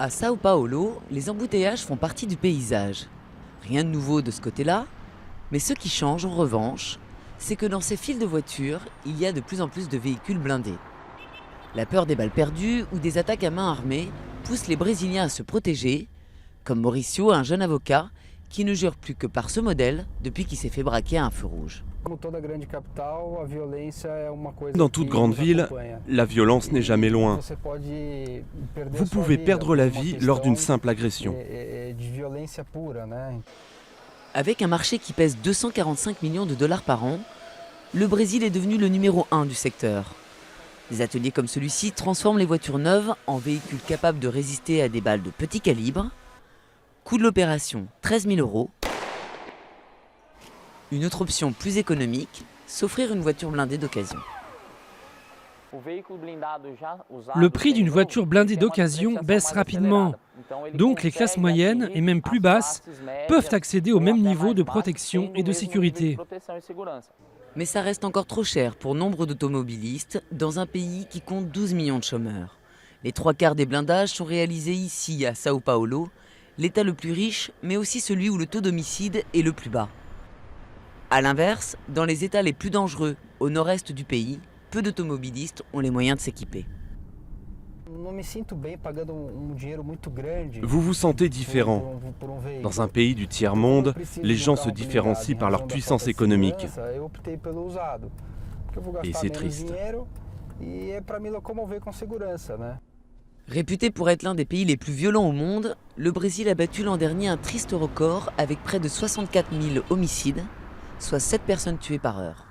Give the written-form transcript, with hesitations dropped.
À São Paulo, les embouteillages font partie du paysage. Rien de nouveau de ce côté-là, mais ce qui change en revanche, c'est que dans ces files de voitures, il y a de plus en plus de véhicules blindés. La peur des balles perdues ou des attaques à main armée pousse les Brésiliens à se protéger, comme Mauricio, un jeune avocat qui ne jure plus que par ce modèle depuis qu'il s'est fait braquer à un feu rouge. Dans toute grande ville, la violence n'est jamais loin. Vous pouvez perdre la vie lors d'une simple agression. Avec un marché qui pèse 245 millions de dollars par an, le Brésil est devenu le numéro 1 du secteur. Des ateliers comme celui-ci transforment les voitures neuves en véhicules capables de résister à des balles de petit calibre. Coût de l'opération, 13 000 €. Une autre option plus économique, s'offrir une voiture blindée d'occasion. Le prix d'une voiture blindée d'occasion baisse rapidement. Donc les classes moyennes et même plus basses peuvent accéder au même niveau de protection et de sécurité. Mais ça reste encore trop cher pour nombre d'automobilistes dans un pays qui compte 12 millions de chômeurs. Les 3/4 des blindages sont réalisés ici, à São Paulo, l'état le plus riche, mais aussi celui où le taux d'homicide est le plus bas. A l'inverse, dans les états les plus dangereux, au nord-est du pays, peu d'automobilistes ont les moyens de s'équiper. Vous vous sentez différent. Dans un pays du tiers-monde, les gens se différencient par leur puissance économique. Et c'est triste. Réputé pour être l'un des pays les plus violents au monde, le Brésil a battu l'an dernier un triste record avec près de 64 000 homicides, soit 7 personnes tuées par heure.